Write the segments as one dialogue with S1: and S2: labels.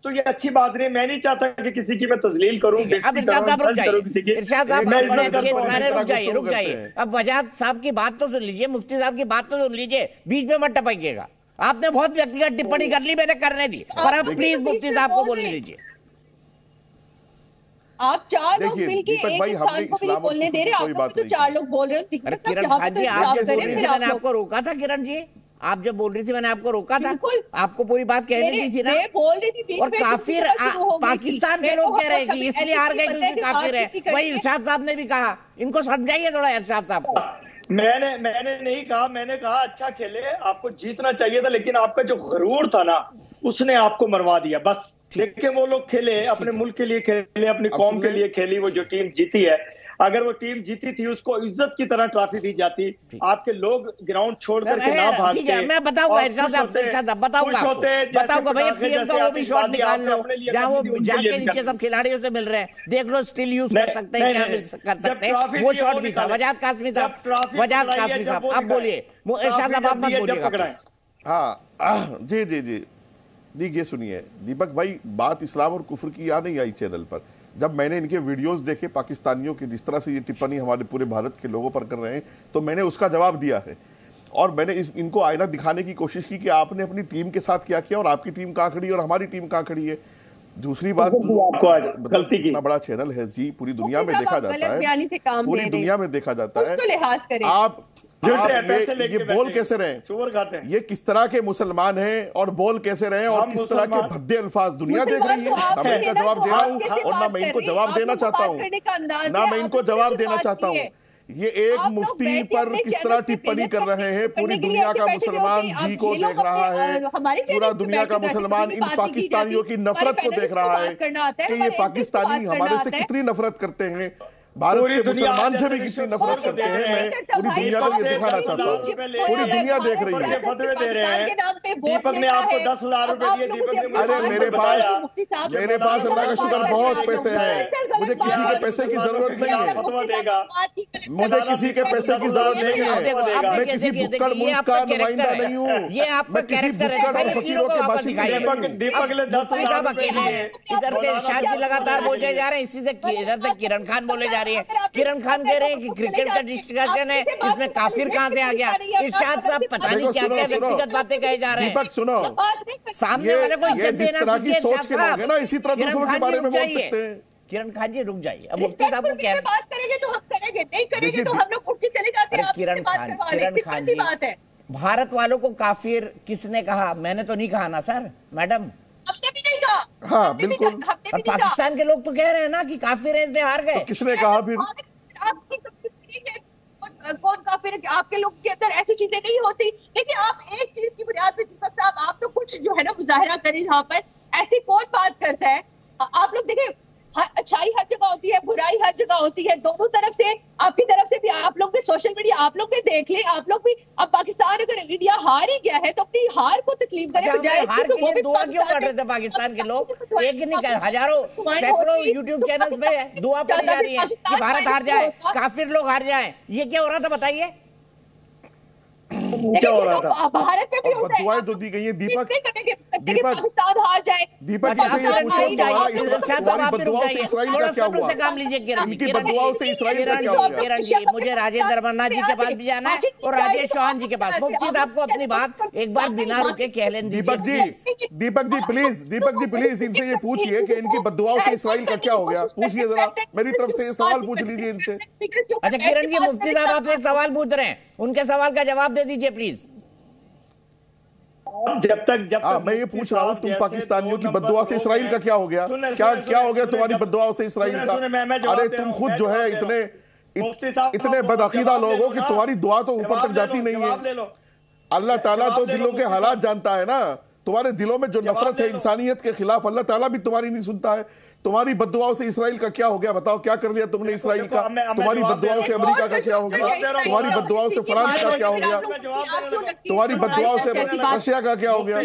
S1: तो ये अच्छी बात नहीं। मैं नहीं चाहता कि किसी की मैं तजलील करूं,
S2: अब इरशाद साहब रुक जाइए, इरशाद साहब बड़े अच्छे सारे रुक जाइए। अब वजाहत साहब की बात तो सुन लीजिए, मुफ्ती साहब की बात तो सुन लीजिए, बीच में मत टपकिएगा। आपने बहुत व्यक्तिगत टिप्पणी कर ली, मैंने करने दी, पर अब प्लीज मुफ्ती साहब को बोलने दीजिए।
S3: आप चार लोग मिलके एक इंसान को भी नहीं बोलने दे रहे, आप लोग तो चार लोग बोल रहे हो।
S2: किरण खान जी, मैंने आपको रोका था, किरण जी आप जब बोल रही थी मैंने आपको रोका था, आपको पूरी बात कहने दी थी ना।
S3: मैं बोल रही थी
S2: और काफिर पाकिस्तान के लोग कह रहे हैं कि इसलिए हार गए क्योंकि काफिर है। वही इरशाद साहब ने भी कहा, इनको समझाइए थोड़ा इरशाद साहब को।
S1: मैंने नहीं कहा, मैंने कहा अच्छा खेले, आपको जीतना चाहिए था, लेकिन आपका जो गरूर था ना उसने आपको मरवा दिया। बस देखिए वो लोग खेले, अपने मुल्क के लिए खेले, अपनी कौम के लिए खेली, वो जो टीम जीती है, अगर वो टीम जीती थी उसको इज्जत की तरह ट्रॉफी दी जाती। आपके लोग ग्राउंड छोड़ करके ना भागते।
S2: मैं बताऊंगा इरशाद साहब, बताऊंगा भैया, पीएम का वो भी शॉट निकाल लो जहाँ वो जाके नीचे सब खिलाड़ियों से मिल रहे हैं, देख लो स्टिल यूज कर सकते हैं, क्या कर सकते हैं। वो शॉट भी था वजाहत कासमी साहब। अब बोलिए इरशाद साहब, आप मत बोलिएगा।
S4: हाँ जी जी जी ये सुनिए दीपक भाई, बात इस्लाम और कुफ्र की यहाँ नहीं आई चैनल पर। जब मैंने इनके वीडियोस देखे पाकिस्तानियों की, जिस तरह से ये टिप्पणी हमारे पूरे भारत के लोगों पर कर रहे हैं, तो मैंने उसका जवाब दिया है। और मैंने इनको आईना दिखाने की कोशिश की कि आपने अपनी टीम के साथ क्या किया और आपकी टीम कहाँ खड़ी है और हमारी टीम कहाँ खड़ी है। दूसरी बात, इतना बड़ा चैनल है जी, पूरी दुनिया में देखा जाता है, पूरी दुनिया में देखा जाता है। आप ये बोल कैसे रहे, ये किस तरह के मुसलमान हैं और बोल कैसे रहे और किस तरह के भद्दे अल्फाज दुनिया देख रही है। ना मैं इनका जवाब दे रहा हूँ और ना मैं इनको जवाब देना चाहता हूँ, ना मैं इनको जवाब देना चाहता हूँ। ये एक मुफ्ती पर किस तरह टिप्पणी कर रहे हैं, पूरी दुनिया का मुसलमान जी को देख रहा है, पूरा दुनिया का मुसलमान इन पाकिस्तानियों की नफरत को देख रहा है कि ये पाकिस्तानी हमारे से कितनी नफरत करते हैं, भारत के मुसलमान से भी कितनी नफरत करते हैं। मैं पूरी दुनिया को ये दिखाना चाहता हूँ, पूरी दुनिया देख रही है।
S1: दीपक ने आपको 10,000 रुपए दिए।
S4: अरे मेरे पास अल्लाह का शुक्र बहुत पैसे हैं, मुझे किसी के पैसे की जरूरत नहीं है, मुझे किसी के पैसे की जरूरत नहीं है। मैं किसी बुक्कड़ मुल्क का नुमाइंदा नहीं हूँ, मैं किसी बुक्कड़ और फकीरों के बाशिंदे नहीं।
S1: दीपक ने 10,000 रुपए दिए।
S2: इधर से इरशाद जी लगातार बोले जा रहे हैं, इसी से इधर से किरण खान बोले जा रही है। किरण खान कह रहे हैं कि क्रिकेट का डिस्कशन है, इसमें काफिर कहां से आ गया। इरशाद साहब पता नहीं क्या क्या व्यक्तिगत बातें कहे जा रहे हैं।
S4: दीपक सुनो,
S2: सामने वाले को इज्जत देना सीखिए
S4: सोच के लोग हैं ना, इसी तरह दूसरों के बारे में बोल सकते हैं।
S2: किरण खान जी रुक जाइए, अब मुफ्ती साहब को क्या
S3: बात करेंगे तो हम करेंगे, नहीं करेंगे तो हम लोग उठ के चले जाते हैं।
S2: किरण खान जी, भारत वालों को काफिर किसने कहा? मैंने तो नहीं कहा ना सर, मैडम
S3: हमने भी नहीं कहा।
S4: हाँ बिल्कुल,
S2: और पाकिस्तान के लोग तो कह रहे हैं ना कि काफिर है इसलिए हार गए।
S4: तो किसने कहा फिर?
S3: कौन काफिर? आपके लोग के अंदर ऐसी चीजें नहीं होती। लेकिन आप एक चीज की बुनियाद पे दीपक साहब, आप तो कुछ जो है ना मुजाहिरा करें यहाँ पर, ऐसी कौन बात करता है? आप लोग देखें, अच्छाई हर जगह होती है, बुराई हर जगह होती है, दोनों तरफ से। आपकी तरफ से भी आप लोग भी सोशल मीडिया आप लोग भी देख ले, आप लोग भी। अब पाकिस्तान अगर इंडिया हार ही गया है तो अपनी हार को तस्लीम करें, बजाय
S2: हार के लिए दुआ क्यों कर रहे थे पाकिस्तान के लोग? एक नहीं कर, हजारों सैकड़ों यूट्यूब चैनल पे दुआ पड़ी जा रही है कि भारत हार जाए, काफिर लोग हार जाए। ये क्या हो रहा था बताइए?
S1: क्या हो रहा था?
S3: भारत में भी होता है,
S4: दुआएं तो दी गई है। दीपक
S3: पाकिस्तान हार जाए।
S4: दीपक से ये पूछो, तुम्हारी बददुआओं से इस्राइल का क्या हुआ?
S2: काम लीजिए किरण,
S4: इनकी बददुआओं से इस्राइल का क्या हुआ?
S2: किरण जी, मुझे राजेंद्र मन्ना जी के पास भी जाना है और राजेश चौहान जी के पास। मुफ्ती साहब को अपनी बात एक बार बिना रुके कह लें।
S4: दीपक जी प्लीज इनसे ये पूछिए कि इनकी बददुआओं से इस्राइल का क्या हो गया। पूछिए जरा, मेरी तरफ से ये सवाल पूछ लीजिए इनसे।
S2: अच्छा किरण जी, मुफ्ती साहब आपसे एक सवाल पूछ रहे हैं, उनके सवाल का जवाब दे दीजिए प्लीज।
S1: जब तक
S4: मैं ये पूछ रहा हूँ, तुम पाकिस्तानियों की बद्दुआ से इस्राइल का क्या हो गया? क्या हो गया तुम्हारी बद्दुआ से इस्राइल का? अरे तुम खुद जो है इतने बदअकीदा लोग हो कि तुम्हारी दुआ तो ऊपर तक जाती नहीं है। अल्लाह ताला तो दिलों के हालात जानता है ना। तुम्हारे दिलों में जो नफरत है इंसानियत के खिलाफ, अल्लाह ताला भी तुम्हारी नहीं सुनता है। तुम्हारी बद्दुआओं से इस्राइल का क्या हो गया? बताओ, क्या कर लिया तुमने इस्राइल का? तुम्हारी बद्दुआओं से अमेरिका का क्या हो गया? तुम्हारी बद्दुआओं से फ्रांस का क्या हो गया? तुम्हारी बद्दुआओं से रशिया का क्या हो गया?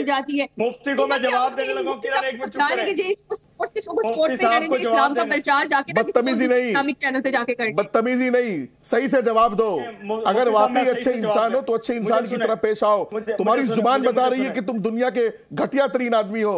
S1: मुफ्ती को मैं जवाब देने लगा।
S4: बदतमीजी नहीं, सही से जवाब दो। अगर वाकई अच्छे इंसान हो तो अच्छे इंसान की तरह पेश आओ। तुम्हारी जुबान बता रही है कि तुम दुनिया के घटिया तरीन आदमी हो।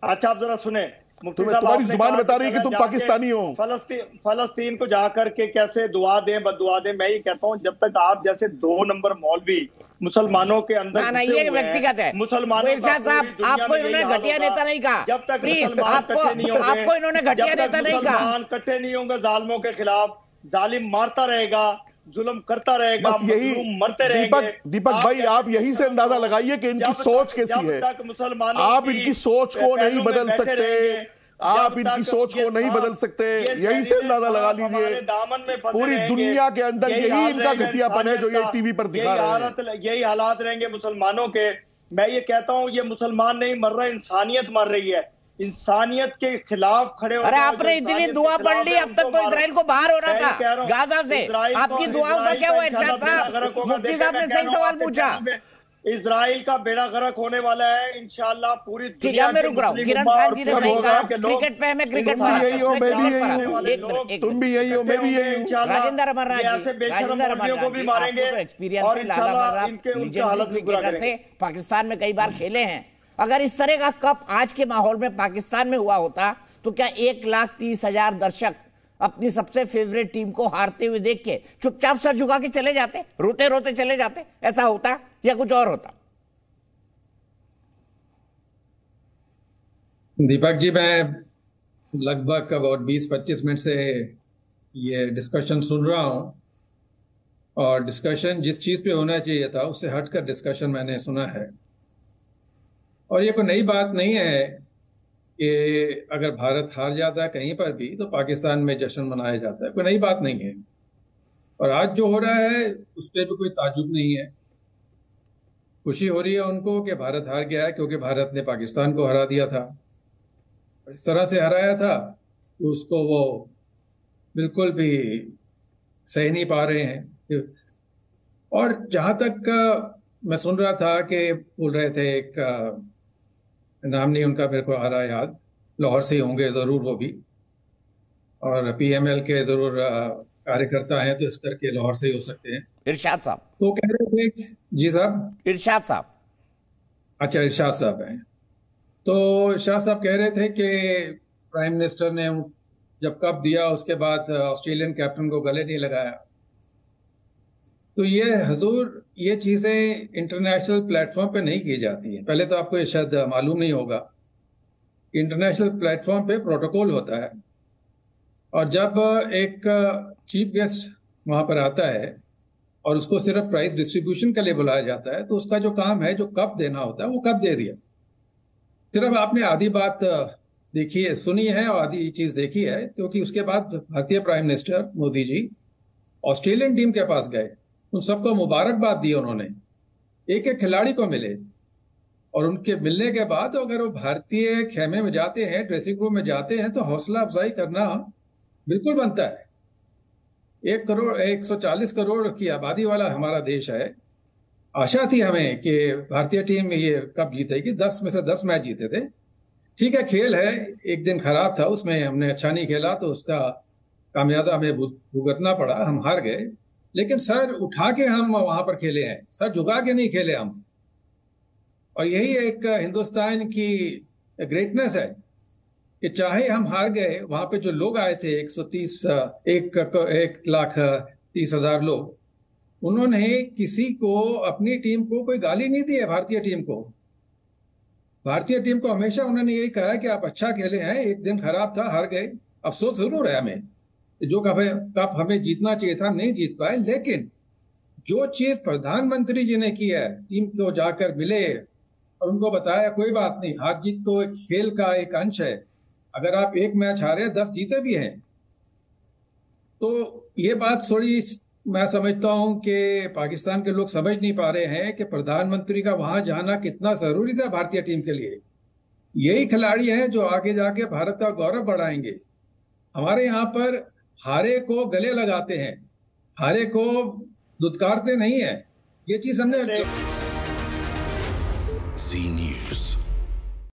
S1: अच्छा आप जरा सुने,
S4: तुम्हारी जुबान बता रही है कि तुम पाकिस्तानी हो।
S1: फलस्तीन को जाकर के कैसे दुआ दें बददुआ दें। मैं ये कहता हूँ जब तक आप जैसे 2 नंबर मौलवी मुसलमानों के अंदर
S2: ना ये व्यक्तिगत है।
S1: मुसलमानों
S2: इरशाद साहब आपको इन्होंने घटिया नेता नहीं कहा,
S1: जब तक
S2: प्लीज आपको इन्होंने घटिया नेता नहीं कहा।
S1: इकट्ठे नहीं होंगे जालिमों के खिलाफ, जालिम मारता रहेगा, जुल्म करता रहेगा,
S4: बस यही
S1: मरते रहेंगे।
S4: दीपक भाई आप यही से अंदाजा लगाइए कि इनकी सोच कैसी है। आप इनकी सोच को नहीं बदल सकते, आप इनकी सोच को नहीं बदल सकते, यही से अंदाजा लगा लीजिए। पूरी दुनिया के अंदर यही इनका घटियापन है जो ये टीवी पर दिखा रहे हैं।
S1: यही हालात रहेंगे मुसलमानों के। मैं ये कहता हूँ ये मुसलमान नहीं मर रहा, इंसानियत मर रही है। इंसानियत के खिलाफ खड़े हो।
S2: अरे आपने इतनी दुआ पढ़ ली, अब तक तो इजराइल को बाहर हो रहा था गाजा से, आपकी दुआओं का क्या हुआ? इरशाद साहब, मुफ्ती साहब ने सही सवाल पूछा।
S1: इजराइल का बेड़ा गर्क होने वाला है इंशाल्लाह पूरी दुनिया।
S2: ठीक है मैं रुक रहा हूँ। किरण खान जी ने सही कहा, क्रिकेट पे हमें क्रिकेट में
S4: यही हो, मैं भी यही हूँ, तुम भी यही हो, मैं भी यही हूँ।
S2: राजेंद्र अमरनाथ
S1: को भी मारेंगे
S2: एक्सपीरियंस है, लाला अमरनाथ लीजेंडरी क्रिकेटर थे, पाकिस्तान में कई बार खेले हैं। अगर इस तरह का कप आज के माहौल में पाकिस्तान में हुआ होता तो क्या 1,30,000 दर्शक अपनी सबसे फेवरेट टीम को हारते हुए देख के चुपचाप सर झुका के चले जाते, रोते रोते चले जाते? ऐसा होता या कुछ और होता?
S5: दीपक जी, मैं लगभग अबाउट 20-25 मिनट से ये डिस्कशन सुन रहा हूं और डिस्कशन जिस चीज पे होना चाहिए था उससे हटकर डिस्कशन मैंने सुना है। और ये कोई नई बात नहीं है कि अगर भारत हार जाता है कहीं पर भी तो पाकिस्तान में जश्न मनाया जाता है, कोई नई बात नहीं है। और आज जो हो रहा है उस पर भी कोई ताजुब नहीं है। खुशी हो रही है उनको कि भारत हार गया है क्योंकि भारत ने पाकिस्तान को हरा दिया था। इस तरह से हराया था तो उसको वो बिल्कुल भी सही नहीं पा रहे हैं। और जहाँ तक मैं सुन रहा था कि बोल रहे थे, एक नाम नहीं उनका मेरे को आ रहा याद, लाहौर से ही होंगे ज़रूर वो भी, और पीएमएल के ज़रूर कार्यकर्ता हैं तो इस करके लाहौर से ही हो सकते हैं।
S2: इरशाद साहब
S5: तो कह रहे थे। जी साहब?
S2: इरशाद साहब।
S5: अच्छा, इरशाद साहब हैं। तो इरशाद साहब कह रहे थे कि प्राइम मिनिस्टर ने जब कप दिया उसके बाद ऑस्ट्रेलियन कैप्टन को गले नहीं लगाया। तो ये हजूर ये चीज़ें इंटरनेशनल प्लेटफॉर्म पे नहीं की जाती हैं। पहले तो आपको शायद मालूम नहीं होगा, इंटरनेशनल प्लेटफॉर्म पे प्रोटोकॉल होता है और जब एक चीफ गेस्ट वहाँ पर आता है और उसको सिर्फ प्राइज डिस्ट्रीब्यूशन के लिए बुलाया जाता है तो उसका जो काम है, जो कप देना होता है वो कप दे दिया। सिर्फ आपने आधी बात देखी है, सुनी है और आधी चीज़ देखी है, क्योंकि उसके बाद भारतीय prime minister Modi ji Australian team के पास गए, उन सबको मुबारकबाद दी उन्होंने, एक एक खिलाड़ी को मिले और उनके मिलने के बाद अगर वो भारतीय खेमे में जाते हैं, ड्रेसिंग रूम में जाते हैं तो हौसला अफजाई करना बिल्कुल बनता है। 140 करोड़ की आबादी वाला हमारा देश है। आशा थी हमें कि भारतीय टीम ये कप जीतेगी, 10 में से 10 मैच जीते थे। ठीक है, खेल है, एक दिन खराब था, उसमें हमने अच्छा नहीं खेला तो उसका खामियाजा हमें भुगतना पड़ा, हम हार गए। लेकिन सर उठा के हम वहां पर खेले हैं, सर झुका के नहीं खेले हम। और यही एक हिंदुस्तान की ग्रेटनेस है कि चाहे हम हार गए, वहां पे जो लोग आए थे 1,30,000 लोग, उन्होंने किसी को, अपनी टीम को कोई गाली नहीं दी है। भारतीय टीम को हमेशा उन्होंने यही कहा है कि आप अच्छा खेले हैं, एक दिन खराब था, हार गए, अफसोस जरूर है हमें, जो कप हमें जीतना चाहिए था नहीं जीत पाए। लेकिन जो चीज प्रधानमंत्री जी ने की है, टीम को जाकर मिले और उनको बताया कोई बात नहीं, हार जीत तो एक खेल का एक अंश है, अगर आप एक मैच हारे 10 जीते भी हैं। तो ये बात थोड़ी मैं समझता हूं कि पाकिस्तान के लोग समझ नहीं पा रहे हैं कि प्रधानमंत्री का वहां जाना कितना जरूरी था भारतीय टीम के लिए। यही खिलाड़ी हैं जो आगे जाके भारत का गौरव बढ़ाएंगे। हमारे यहाँ पर हारे को गले लगाते हैं, हारे को दुत्कारते नहीं है, ये चीज हमने।
S6: जी न्यूज़।